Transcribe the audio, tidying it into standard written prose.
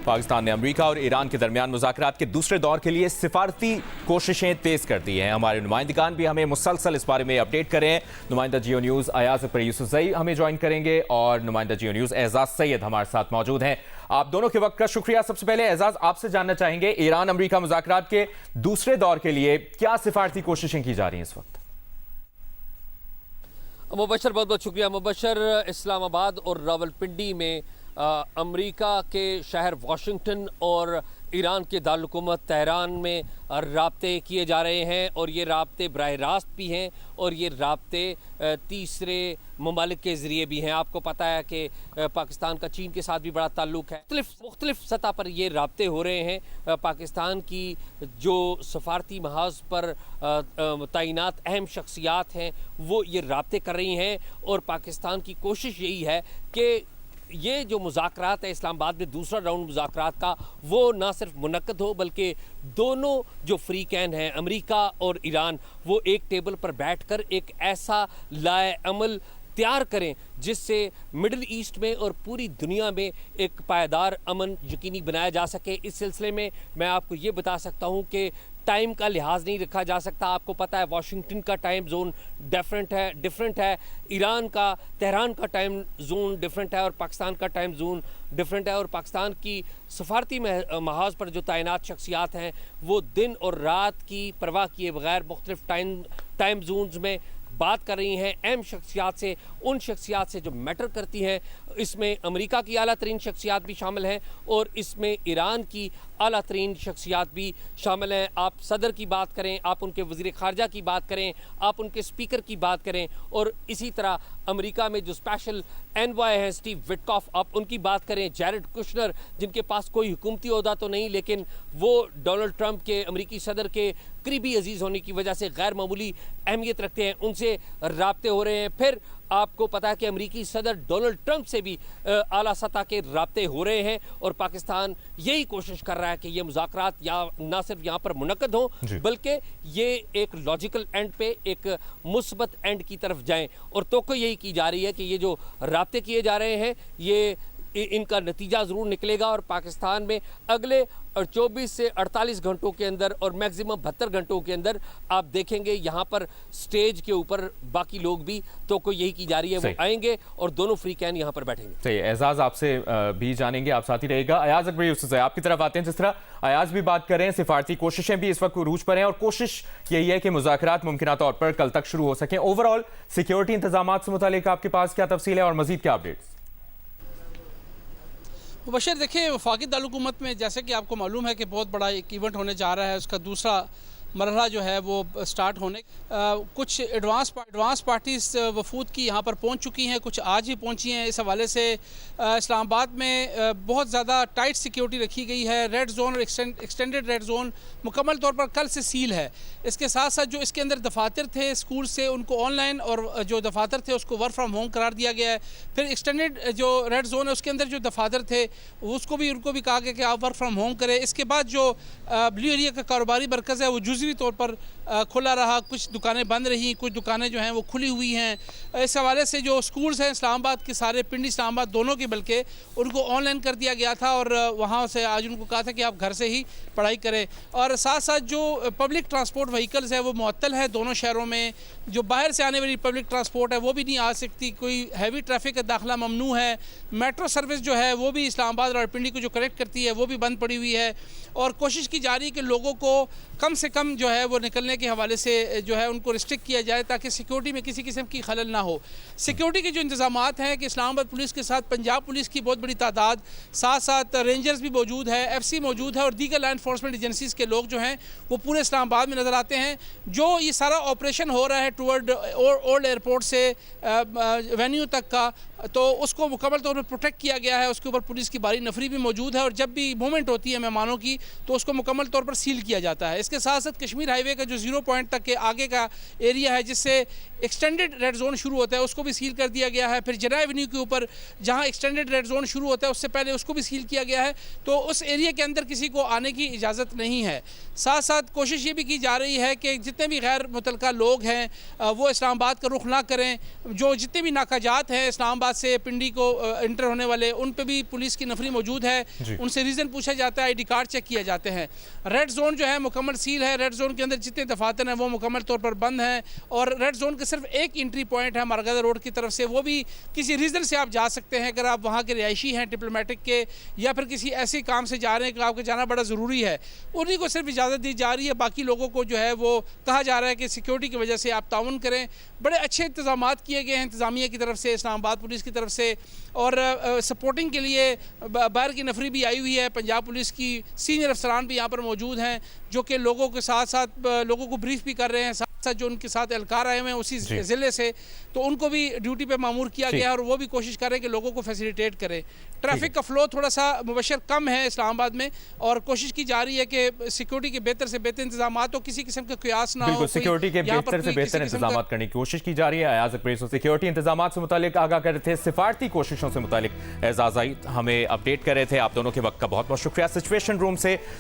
पाकिस्तान ने अमेरिका और ईरान के दरमियान मुज़ाकरात के दूसरे दौर के लिए सिफारती कोशिशें तेज कर दी हैं। हमारे नुमाइंदगान भी हमें मुसलसल इस बारे में अपडेट करें। नुमाइंदा जियो न्यूज़ अयाज अकबर यूसुफजई हमें ज्वाइन करेंगे और नुमाइंदा जियो न्यूज़ एजाज सैयद हमारे साथ मौजूद हैं। आप दोनों के वक्त का शुक्रिया। सबसे पहले एजाज, आपसे जानना चाहेंगे ईरान अमेरिका मुज़ाकरात के दूसरे दौर के लिए क्या सिफारती कोशिशें की जा रही हैं इस वक्त? मुबशर, बहुत बहुत शुक्रिया मुबशर। इस्लामाबाद और रावलपिंडी में अमेरिका के शहर वाशिंगटन और ईरान के दारुल-हुकूमत तेहरान में राब्ते किए जा रहे हैं और ये राब्ते बराह रास्त भी हैं और ये राब्ते तीसरे ममालिक के ज़रिए भी हैं। आपको पता है कि पाकिस्तान का चीन के साथ भी बड़ा ताल्लुक़ है। मुख्तलिफ सतह पर ये राब्ते हो रहे हैं। पाकिस्तान की जो सफारती महाज पर तैनात अहम शख्सियात हैं वो ये राब्ते कर रही हैं और पाकिस्तान की कोशिश यही है कि ये जो मुज़ाकरात है इस्लामाबाद में दूसरा राउंड मुज़ाकरात का वो ना सिर्फ मुनक्कद हो बल्कि दोनों जो फ्रीकैन हैं अमेरिका और ईरान वो एक टेबल पर बैठकर एक ऐसा लाए अमल तैयार करें जिससे मिडिल ईस्ट में और पूरी दुनिया में एक पायदार अमन यकीनी बनाया जा सके। इस सिलसिले में मैं आपको ये बता सकता हूँ कि टाइम का लिहाज नहीं रखा जा सकता। आपको पता है वाशिंगटन का टाइम जोन डिफरेंट है, ईरान का तेहरान का टाइम जोन डिफरेंट है और पाकिस्तान का टाइम जोन डिफरेंट है और पाकिस्तान की सफारती महाज पर जो तैनात शख्सियात हैं वो दिन और रात की परवाह किए बगैर मुख्तलिफ टाइम जोन्स में बात कर रही हैं अहम शख्सियात से, उन शख्सियात से जो मैटर करती हैं। इसमें अमेरिका की आला तरीन शख्सियात भी शामिल हैं और इसमें ईरान की आला तरीन शख्सियात भी शामिल हैं। आप सदर की बात करें, आप उनके वज़ीर ख़ारजा की बात करें, आप उनके स्पीकर की बात करें और इसी तरह अमेरिका में जो स्पेशल एनवॉय हैं स्टीव विटकॉफ, आप उनकी बात करें, जैरेड कुशनर जिनके पास कोई हुकूमती ओहदा तो नहीं लेकिन वो डोनाल्ड ट्रंप के अमेरिकी सदर के करीबी अजीज़ होने की वजह से गैर मामूली अहमियत रखते हैं, उनसे राब्ते हो रहे हैं। फिर आपको पता है कि अमेरिकी सदर डोनाल्ड ट्रंप से भी आला सतह के राब्ते हो रहे हैं और पाकिस्तान यही कोशिश कर रहा है कि ये मुज़ाकरात या ना सिर्फ यहाँ पर मुनक्कद हों बल्कि ये एक लॉजिकल एंड पे एक मुस्बत एंड की तरफ जाएं और तो यही की जा रही है कि ये जो राब्ते किए जा रहे हैं ये इनका नतीजा ज़रूर निकलेगा और पाकिस्तान में अगले 24 से 48 घंटों के अंदर और मैक्सिमम 72 घंटों के अंदर आप देखेंगे यहाँ पर स्टेज के ऊपर बाकी लोग भी तो यही की जा रही है वो आएंगे और दोनों फ्रीकैन यहाँ पर बैठेंगे। सही, एजाज आपसे भी जानेंगे, आप साथ ही रहेगा। अयाज अकबर यूसुफजई आपकी तरफ आते हैं। जिस तरह अयाज भी बात कर रहे हैं, सिफारती कोशिशें भी इस वक्त उरूज पर हैं और कोशिश यही है कि मुज़ाकरात मुमकिन तौर पर कल तक शुरू हो सकें। ओवरऑल सिक्योरिटी इंतजाम से मुतालिक आपके पास क्या तफसील है और मजीद क्या अपडेट्स? मुबशर, देखिए वफाकी दारुल-हुकूमत में जैसे कि आपको मालूम है कि बहुत बड़ा एक इवेंट होने जा रहा है, उसका दूसरा मरहला जो है वो स्टार्ट होने कुछ एडवांस पार्टीज वफूद की यहाँ पर पहुँच चुकी हैं, कुछ आज ही पहुँची हैं। इस हवाले से इस्लामाबाद में बहुत ज़्यादा टाइट सिक्योरिटी रखी गई है। रेड जोन और एक्सटेंडेड रेड जोन मुकम्मल तौर पर कल से सील है। इसके साथ साथ जो इसके अंदर दफातर थे स्कूल से उनको ऑनलाइन और जो दफातर थे उसको वर्क फ्राम होम करार दिया गया है। फिर एक्सटेंडेड जो रेड जोन है उसके अंदर जो दफातर थे उनको भी कहा गया कि आप वर्क फ्राम होम करें। इसके बाद जो ब्लू एरिया का कारोबारी मरकज़ है वो जुज़वी तौर पर खुला रहा, कुछ दुकानें बंद रहीं, कुछ दुकानें जो हैं वो खुली हुई हैं। इस हवाले से जो स्कूल्स हैं इस्लामाबाद के सारे, पिंडी इस्लामाबाद दोनों के, बल्कि उनको ऑनलाइन कर दिया गया था और वहाँ से आज उनको कहा था कि आप घर से ही पढ़ाई करें। और साथ साथ जो पब्लिक ट्रांसपोर्ट व्हीकल्स है वो मुअत्तल है दोनों शहरों में। जो बाहर से आने वाली पब्लिक ट्रांसपोर्ट है वो भी नहीं आ सकती, कोई हैवी ट्रैफिक का दाखिला ममनू है। मेट्रो सर्विस जो है वो भी इस्लामाबाद और पिंडी को जो कनेक्ट करती है वो भी बंद पड़ी हुई है और कोशिश की जा रही है कि लोगों को कम से कम जो है वो निकलने के हवाले से जो है उनको रिस्ट्रिक्ट किया जाए ताकि सिक्योरिटी में किसी किस्म की खलल ना हो। सिक्योरिटी के जो इंतजामात हैं कि इस्लामाबाद पुलिस के साथ पंजाब पुलिस की बहुत बड़ी तादाद, साथ साथ रेंजर्स भी मौजूद है, FC मौजूद है और दीगर लॉ एनफोर्समेंट एजेंसीज़ के लोग जो हैं वो पूरे इस्लामाबाद में नज़र आते हैं। जो ये सारा ऑपरेशन हो रहा है टूवर्ड ओल्ड एयरपोर्ट से वेन्यू तक का, तो उसको मुकम्मल तौर पर प्रोटेक्ट किया गया है। उसके ऊपर पुलिस की भारी नफरी भी मौजूद है और जब भी मूवमेंट होती है मेहमानों की तो उसको मुकम्मल तौर पर सील किया जाता है। इसके साथ साथ कश्मीर हाईवे का जो 0 पॉइंट तक के आगे का एरिया है जिससे एक्सटेंडेड रेड जोन शुरू होता है उसको भी सील कर दिया गया है। फिर जना एवेन्यू के ऊपर जहां एक्सटेंडेड रेड जोन शुरू होता है उससे पहले उसको भी सील किया गया है, तो उस एरिया के अंदर किसी को आने की इजाज़त नहीं है। साथ साथ कोशिश ये भी की जा रही है कि जितने भी गैर मुतलका लोग हैं वो इस्लामाबाद का रुख ना करें। जो जितने भी नाकाजात हैं इस्लामाबाद से पिंडी को इंटर होने वाले, उन पे भी पुलिस की नफरी मौजूद है, उनसे रीज़न पूछा जाता है, ID कार्ड चेक किए जाते हैं। रेड जोन जो है मुकम्मल सील है, रेड जोन के अंदर जितने दफातर हैं वो मुकम्मल तौर पर बंद हैं और रेड जोन का सिर्फ एक एंट्री पॉइंट है मारगादा रोड की तरफ से, वो भी किसी रीज़न से आप जा सकते हैं। अगर आप वहाँ के रिहायशी हैं डिप्लोमेटिक के या फिर किसी ऐसे काम से जा रहे हैं कि आपको जाना बड़ा ज़रूरी है, उन्हीं को सिर्फ इजाज़त दी जा रही है। बाकी लोगों को जो है वो कहा जा रहा है कि सिक्योरिटी की वजह से आप ताउन करें। बड़े अच्छे इंतजाम किए गए हैं इंतज़ामिया की तरफ से, इस्लामाबाद पुलिस की तरफ से, और सपोर्टिंग के लिए बाहर की नफरी भी आई हुई है। पंजाब पुलिस की सीनियर अफसरान भी यहाँ पर मौजूद हैं जो कि लोगों के साथ साथ लोगों को ब्रीफ भी कर रहे हैं। साथ साथ जो उनके साथ एहलकार आए हुए हैं उसी ज़िले से, तो उनको भी ड्यूटी पे मामूर किया गया है और वो भी कोशिश कर रहे हैं कि लोगों को फैसिलिटेट करें। ट्रैफिक का फ्लो थोड़ा सा मुबशर कम है इस्लामाबाद में और कोशिश की जा रही है कि सिक्योरिटी के बेहतर से बेहतर इंतजाम हो, किसी किस्म का कयास ना हो। सिक्योरिटी के बेहतर से बेहतर इंतजाम करने की कोशिश की जा रही है। अयाज अकबर सिक्योरिटी इंतजाम से मुतालिक आगाह कर रहे थे, सिफारती कोशिशों से मुतालिक एजाज हमें अपडेट कर रहे थे। आप दोनों के वक्त का बहुत बहुत शुक्रिया। सिचुएशन रूम से